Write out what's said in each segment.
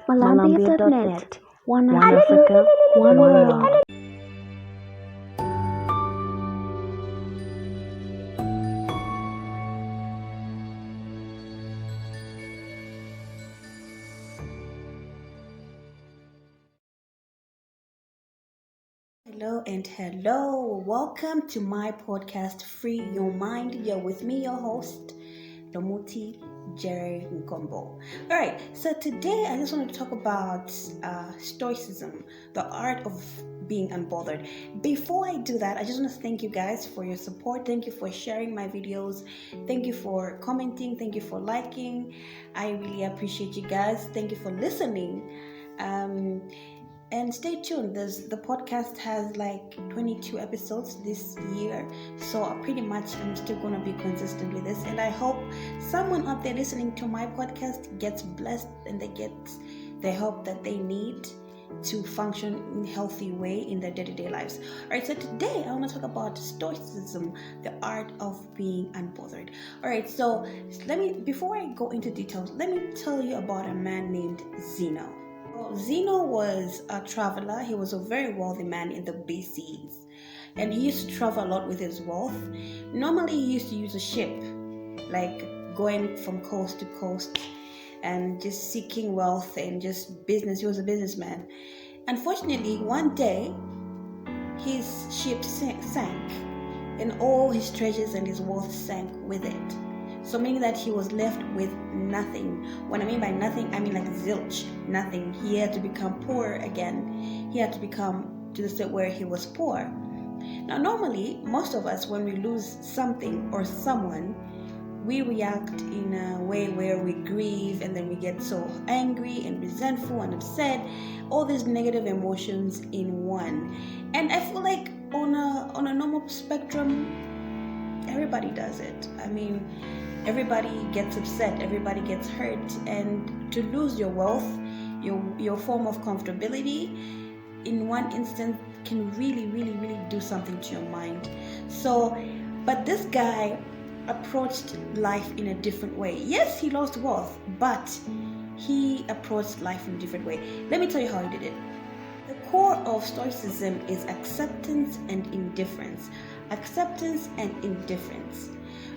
Malambia.net. One Africa, one world. Hello and hello. Welcome to my podcast, Free Your Mind. You're with me, your host, Domuti Jerry Nkombo. Alright, so today I just want to talk about Stoicism, the art of being unbothered. Before I do that, I just want to thank you guys for your support. Thank you for sharing my videos. Thank you for commenting. Thank you for liking. I really appreciate you guys. Thank you for listening. And stay tuned. The podcast has like 22 episodes this year, so pretty much I'm still going to be consistent with this, and I hope someone out there listening to my podcast gets blessed and they get the help that they need to function in a healthy way in their day-to-day lives. Alright, so today I want to talk about Stoicism, the art of being unbothered. Alright, so before I go into details, let me tell you about a man named Zeno. Zeno was a traveler. He was a very wealthy man in the BCs, and he used to travel a lot with his wealth. Normally he used to use a ship, like going from coast to coast and just seeking wealth and just business. He was a businessman. Unfortunately, one day his ship sank and all his treasures and his wealth sank with it. So meaning that he was left with nothing. When I mean by nothing, I mean like zilch, nothing. He had to become poor again. He had to become to the state where he was poor. Now normally, most of us, when we lose something or someone, we react in a way where we grieve and then we get so angry and resentful and upset, all these negative emotions in one. And I feel like on a normal spectrum, everybody does it. I mean, everybody gets upset, everybody gets hurt, and to lose your wealth, your form of comfortability, in one instant can really do something to your mind. So, but this guy approached life in a different way. Yes, he lost wealth, but he approached life in a different way. Let me tell you how he did it. The core of Stoicism is acceptance and indifference. Acceptance and indifference.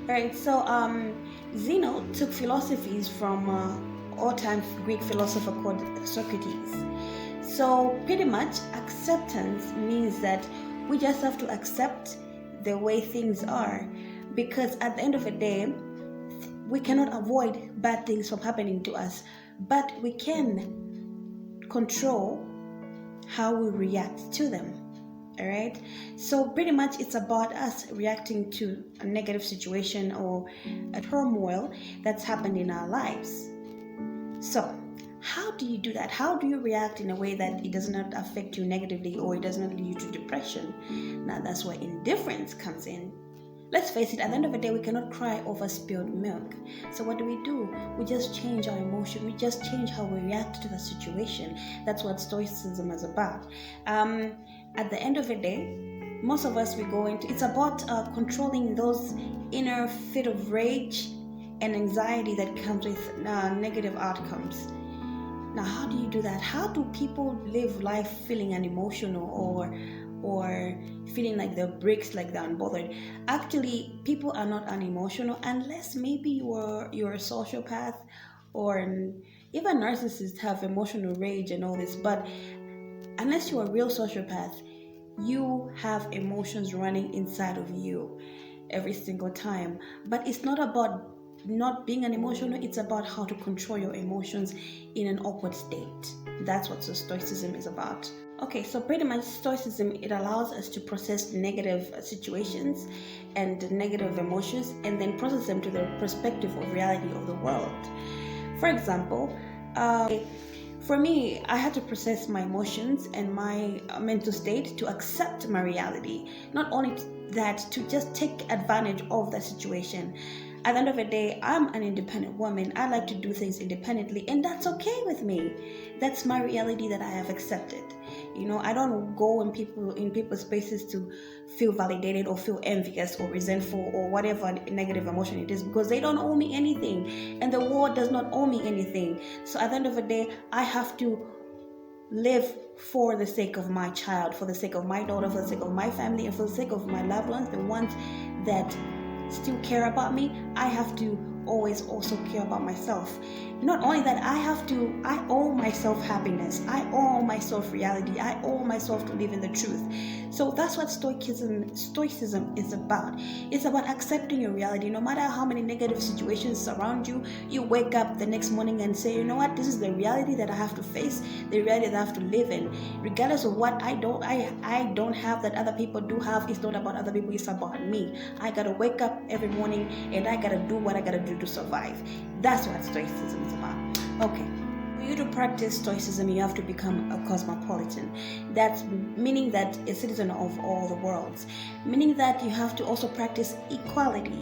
Right, so Zeno took philosophies from all-time Greek philosopher called Socrates. So pretty much acceptance means that we just have to accept the way things are, because at the end of the day, we cannot avoid bad things from happening to us, but we can control how we react to them. Alright, so pretty much it's about us reacting to a negative situation or a turmoil that's happened in our lives. So how do you do that? How do you react in a way that it does not affect you negatively or it does not lead you to depression? Now that's where indifference comes in. Let's face it, at the end of the day, we cannot cry over spilled milk. So what do? We just change our emotion. We just change how we react to the situation. That's what Stoicism is about. At the end of the day, most of us, it's about controlling those inner fit of rage and anxiety that comes with negative outcomes. Now, how do you do that? How do people live life feeling unemotional or feeling like they're bricks, like they're unbothered? Actually, people are not unemotional unless maybe you're a sociopath, or even narcissists have emotional rage and all this. But unless you're a real sociopath, you have emotions running inside of you every single time. But it's not about not being unemotional, it's about how to control your emotions in an awkward state. That's what Stoicism is about. Okay, so pretty much Stoicism, it allows us to process negative situations and negative emotions and then process them to the perspective of reality of the world. For example, for me, I had to process my emotions and my mental state to accept my reality. Not only that, to just take advantage of that situation. At the end of the day, I'm an independent woman. I like to do things independently, and that's okay with me. That's my reality that I have accepted. I don't go in people's spaces to feel validated or feel envious or resentful or whatever negative emotion it is, because they don't owe me anything and the world does not owe me anything. So at the end of the day, I have to live for the sake of my child, for the sake of my daughter, for the sake of my family, and for the sake of my loved ones, the ones that still care about me. I have to always also care about myself. Not only that, I owe myself happiness, I owe myself reality, I owe myself to live in the truth. So that's what stoicism is about. It's about accepting your reality. No matter how many negative situations surround you, you wake up the next morning and say, you know what, this is the reality that I have to face, the reality that I have to live in. Regardless of what I don't have that other people do have, it's not about other people, it's about me. I gotta wake up every morning and I gotta do what I gotta do to survive. That's what stoicism is about. Okay. For you to practice stoicism, you have to become a cosmopolitan. That's meaning that a citizen of all the worlds. Meaning that you have to also practice equality.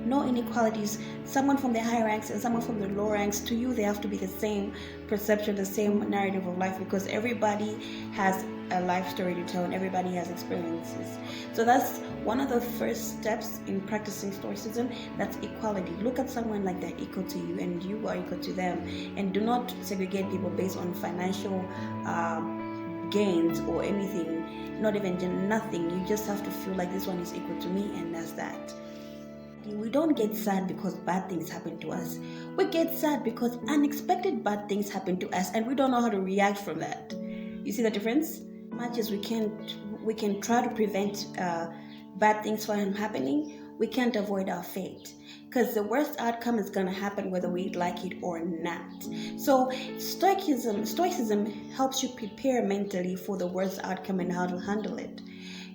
No inequalities. Someone from the high ranks and someone from the low ranks, to you, they have to be the same perception, the same narrative of life, because everybody has a life story to tell and everybody has experiences. So that's one of the first steps in practicing stoicism. That's equality. Look at someone like they're equal to you and you are equal to them, and do not segregate people based on financial gains or anything, not even nothing. You just have to feel like this one is equal to me, and that's that. We don't get sad because bad things happen to us. We get sad because unexpected bad things happen to us and we don't know how to react from that. You see the difference? Much as we can try to prevent bad things from happening, we can't avoid our fate, because the worst outcome is going to happen whether we like it or not. So stoicism helps you prepare mentally for the worst outcome and how to handle it.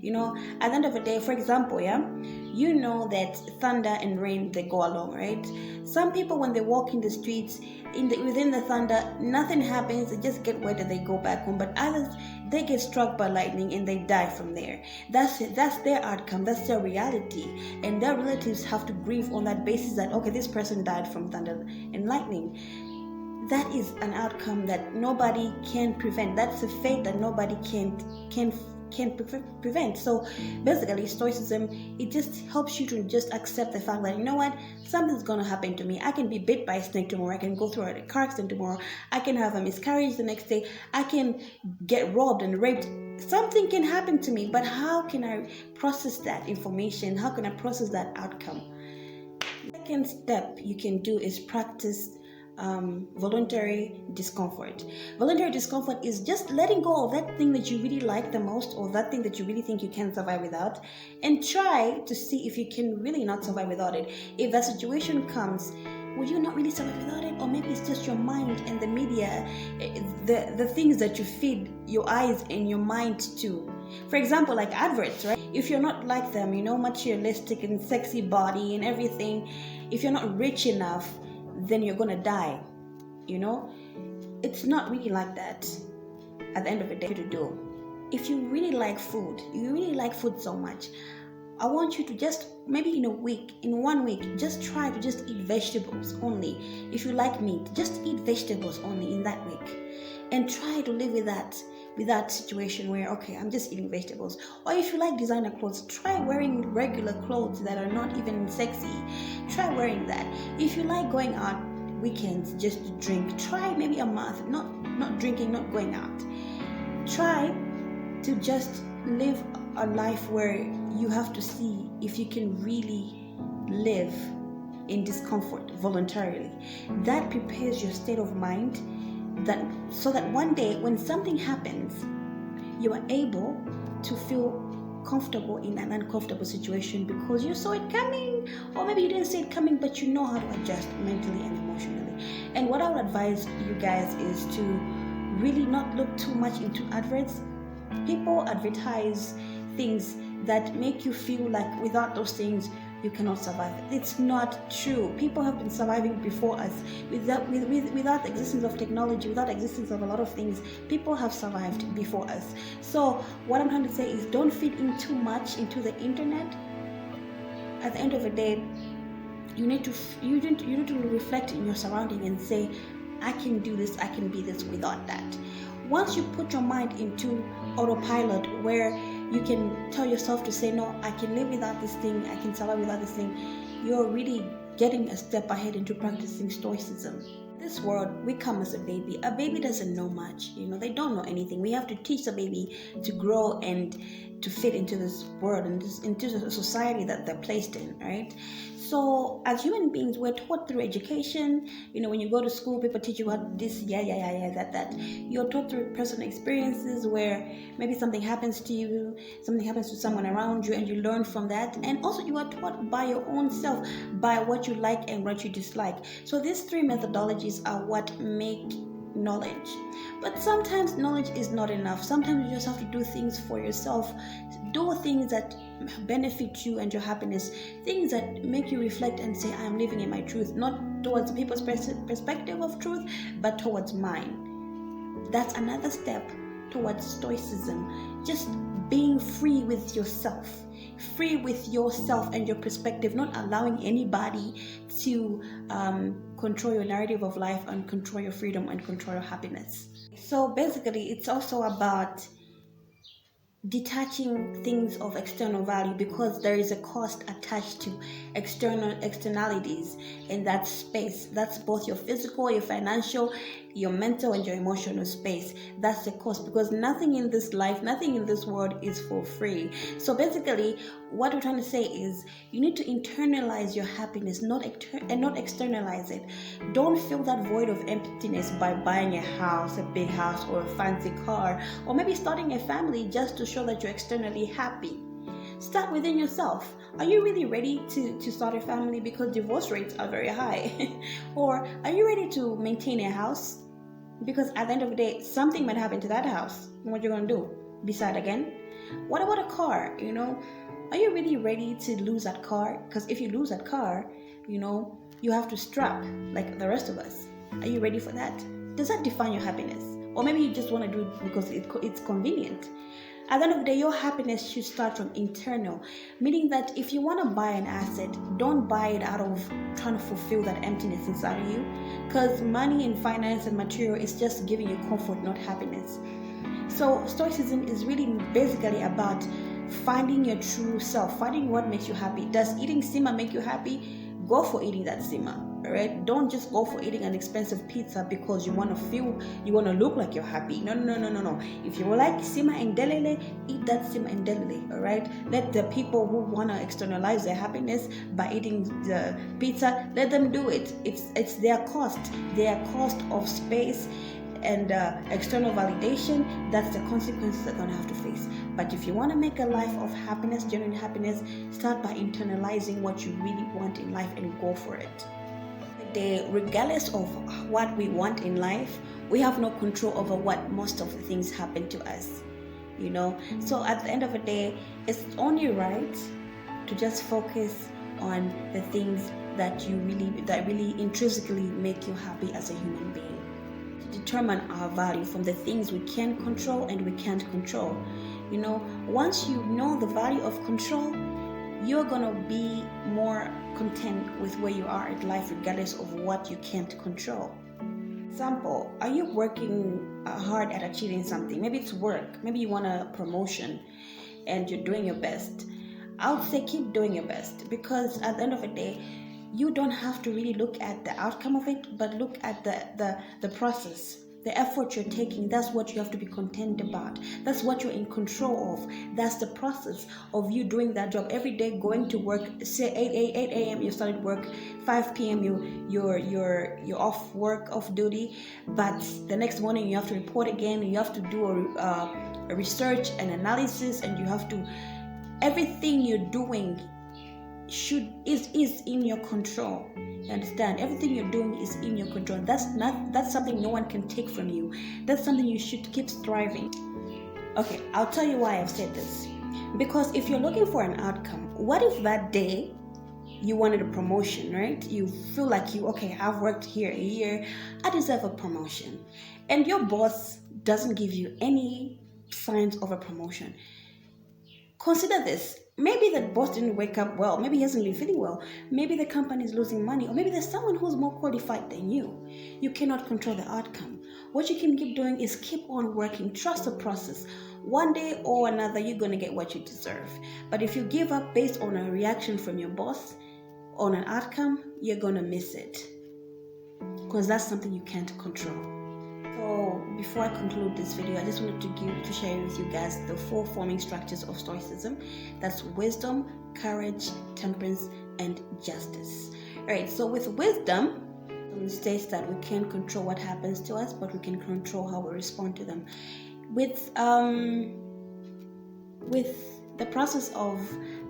At the end of the day, for example, that thunder and rain, they go along, right? Some people, when they walk in the streets, within the thunder, nothing happens, they just get wet and they go back home. But others, they get struck by lightning and they die from there. That's their outcome, that's their reality. And their relatives have to grieve on that basis that, okay, this person died from thunder and lightning. That is an outcome that nobody can prevent. That's a fate that nobody can prevent. So basically, stoicism, it just helps you to just accept the fact that, you know what, something's going to happen to me. I can be bit by a snake tomorrow, I can go through a car accident tomorrow, I can have a miscarriage the next day, I can get robbed and raped. Something can happen to me, but how can I process that information? How can I process that outcome? The second step you can do is practice voluntary discomfort. Voluntary discomfort is just letting go of that thing that you really like the most, or that thing that you really think you can survive without, and try to see if you can really not survive without it. If that situation comes, will you not really survive without it? Or maybe it's just your mind and the media, the things that you feed your eyes and your mind to. For example, like adverts, right? If you're not like them, materialistic and sexy body and everything, if you're not rich enough, then you're gonna die. It's not really like that. At the end of the day, to do, if you really like food, so much, I want you to just, maybe in 1 week, just try to just eat vegetables only. If you like meat, just eat vegetables only in that week, and try to live with that situation where, okay, I'm just eating vegetables. Or if you like designer clothes, try wearing regular clothes that are not even sexy. Try wearing that. If you like going out weekends just to drink, try maybe a month not drinking, not going out. Try to just live a life where you have to see if you can really live in discomfort voluntarily. That prepares your state of mind, so that one day when something happens, you are able to feel comfortable in an uncomfortable situation because you saw it coming, or maybe you didn't see it coming, but you know how to adjust mentally and emotionally. And what I would advise you guys is to really not look too much into adverts. People advertise things that make you feel like without those things you cannot survive. It's not true. People have been surviving before us. Without the existence of technology, without the existence of a lot of things, people have survived before us. So what I'm trying to say is, don't feed in too much into the internet. At the end of the day, you need to reflect in your surrounding and say, I can do this, I can be this without that. once you put your mind into autopilot where you can tell yourself to say, no, I can live without this thing, I can survive without this thing, you're really getting a step ahead into practicing stoicism. This world, we come as a baby. A baby doesn't know much, they don't know anything. We have to teach the baby to grow and to fit into this world and into the society that they're placed in, right? So as human beings, we're taught through education. When you go to school, people teach you what this, that. You're taught through personal experiences where maybe something happens to you, something happens to someone around you, and you learn from that. And also you are taught by your own self, by what you like and what you dislike. So these three methodologies are what make knowledge. But sometimes knowledge is not enough. Sometimes you just have to do things for yourself. Do things that benefit you and your happiness, things that make you reflect and say, I am living in my truth, not towards people's perspective of truth, but towards mine. That's another step towards stoicism. Just being free with yourself and your perspective, not allowing anybody to control your narrative of life and control your freedom and control your happiness. So basically, it's also about detaching things of external value, because there is a cost attached to externalities in that space. That's both your physical, your financial, your mental, and your emotional space. That's the cost, because nothing in this life, nothing in this world is for free. So basically, what we're trying to say is you need to internalize your happiness, not externalize it. Don't fill that void of emptiness by buying a house, a big house, or a fancy car, or maybe starting a family just to show that you're externally happy. Start within yourself. Are you really ready to start a family? Because divorce rates are very high. Or are you ready to maintain a house? Because at the end of the day, something might happen to that house. What you're going to do? Decide again? What about a car? Are you really ready to lose that car? Because if you lose that car, you have to strap like the rest of us. Are you ready for that? Does that define your happiness? Or maybe you just want to do it because it's convenient. At the end of the day, your happiness should start from internal, meaning that if you want to buy an asset, don't buy it out of trying to fulfill that emptiness inside of you, because money and finance and material is just giving you comfort, not happiness. So stoicism is really basically about finding your true self, finding what makes you happy. Does eating sima make you happy? Go for eating that sima. Alright, don't just go for eating an expensive pizza because you want to look like you're happy. No. If you like sima and delele, eat that sima and delele. Alright, let the people who want to externalize their happiness by eating the pizza, let them do it. It's their cost of space and external validation. That's the consequences they're going to have to face. But if you want to make a life of happiness, genuine happiness, start by internalizing what you really want in life and go for it. Regardless of what we want in life, we have no control over what most of the things happen to us. So at the end of the day, it's only right to just focus on the things that really intrinsically make you happy as a human being. To determine our value from the things we can control and we can't control. Once you know the value of control, you're gonna be more content with where you are in life, regardless of what you can't control. Example, are you working hard at achieving something? Maybe it's work, maybe you want a promotion and you're doing your best. I would say keep doing your best, because at the end of the day, you don't have to really look at the outcome of it, but look at the process. The effort you're taking, that's what you have to be content about. That's what you're in control of. That's the process of you doing that job every day, going to work. Say 8 a.m. you started work, 5 p.m. you're off duty, but the next morning you have to report again. You have to do a research and analysis, and you have to. Everything you're doing is in your control. You understand? Everything you're doing is in your control. That's something no one can take from you. That's something you should keep striving. Okay, I'll tell you why I've said this. Because if you're looking for an outcome, what if that day you wanted a promotion, right? You feel like I've worked here a year, I deserve a promotion. And your boss doesn't give you any signs of a promotion. Consider this. Maybe that boss didn't wake up well. Maybe he hasn't been feeling well. Maybe the company is losing money. Or maybe there's someone who's more qualified than you. You cannot control the outcome. What you can keep doing is keep on working. Trust the process. One day or another, you're going to get what you deserve. But if you give up based on a reaction from your boss, on an outcome, you're going to miss it. Because that's something you can't control. So before I conclude this video, I just wanted to share with you guys the 4 forming structures of Stoicism. That's wisdom, courage, temperance, and justice. Alright, so with wisdom, it states that we can't control what happens to us, but we can control how we respond to them. With the process of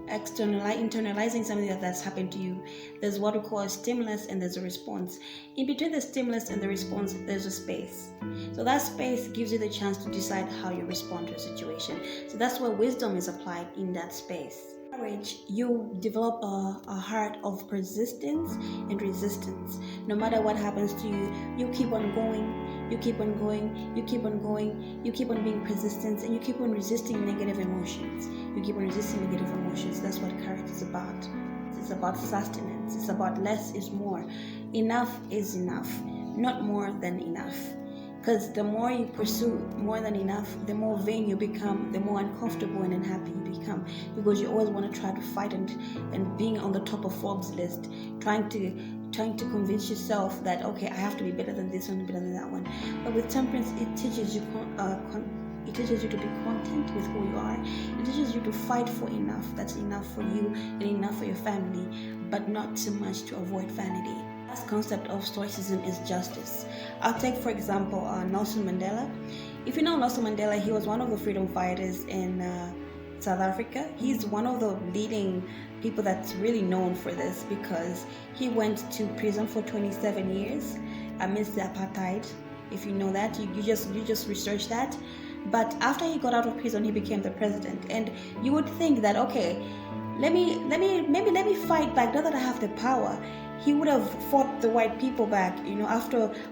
internalizing something that's happened to you, there's what we call a stimulus and there's a response. In between the stimulus and the response, there's a space. So that space gives you the chance to decide how you respond to a situation. So that's where wisdom is applied in that space. Courage, you develop a heart of persistence and resistance. No matter what happens to you, you keep on going, you keep on going, you keep on going, you keep on being persistent, and you keep on resisting negative emotions. You keep on resisting negative emotions. That's what courage is about. It's about sustenance. It's about less is more. Enough is enough, not more than enough. Because the more you pursue more than enough, the more vain you become, the more uncomfortable and unhappy you become. Because you always want to try to fight and being on the top of Forbes list, trying to convince yourself that, okay, I have to be better than this one, better than that one. But with temperance, it teaches you to be content with who you are. It teaches you to fight for enough. That's enough for you and enough for your family, but not too much to avoid vanity. The last concept of Stoicism is justice. I'll take, for example, Nelson Mandela. If you know Nelson Mandela, he was one of the freedom fighters in South Africa. He's one of the leading people that's really known for this because he went to prison for 27 years amidst the apartheid. If you know that, you just research that. But after he got out of prison, he became the president. And you would think that, okay, let me fight back. Now that I have the power, he would have fought the white people back,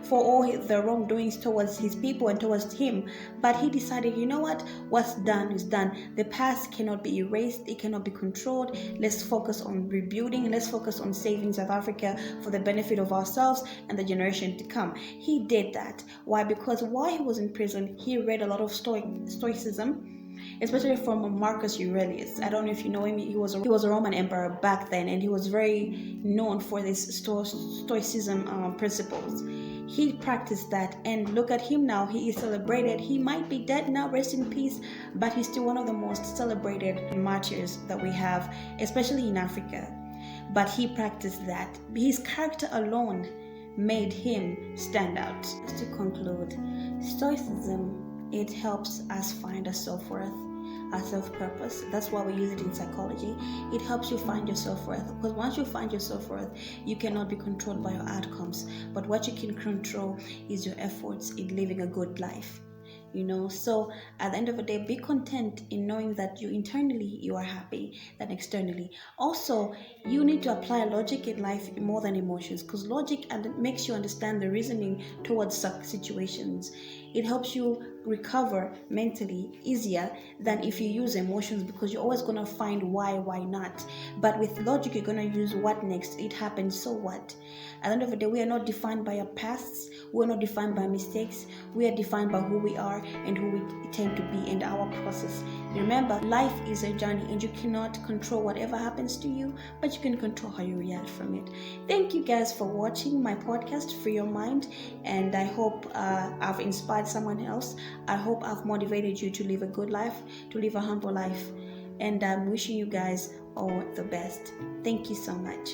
for all the wrongdoings towards his people and towards him. But he decided, you know what's done is done. The past cannot be erased. It cannot be controlled. Let's focus on rebuilding. Let's focus on saving South Africa for the benefit of ourselves and the generation to come. He did that. Why? Because while he was in prison, he read a lot of Stoicism, especially from Marcus Aurelius. I don't know if you know him. He was a Roman emperor back then, and he was very known for this Stoicism principles. He practiced that, and look at him now. He is celebrated. He might be dead now, rest in peace, but he's still one of the most celebrated martyrs that we have, especially in Africa. But he practiced that. His character alone made him stand out. Just to conclude, Stoicism, it helps us find our self-worth, our self-purpose. That's why we use it in psychology. It helps you find your self-worth, because once you find your self-worth, you cannot be controlled by your outcomes. But what you can control is your efforts in living a good life. So at the end of the day, be content in knowing that internally you are happy than externally. Also, you need to apply logic in life more than emotions, because logic makes you understand the reasoning towards situations. It helps you recover mentally easier than if you use emotions, because you're always going to find why not. But with logic, you're going to use what next. It happened, so what? At the end of the day, we are not defined by our pasts. We are not defined by mistakes. We are defined by who we are and who we tend to be and our process. Remember, life is a journey, and you cannot control whatever happens to you, but you can control how you react from it. Thank you guys for watching my podcast, Free Your Mind, and I hope I've inspired someone else. I hope I've motivated you to live a good life, to live a humble life, and I'm wishing you guys all the best. Thank you so much.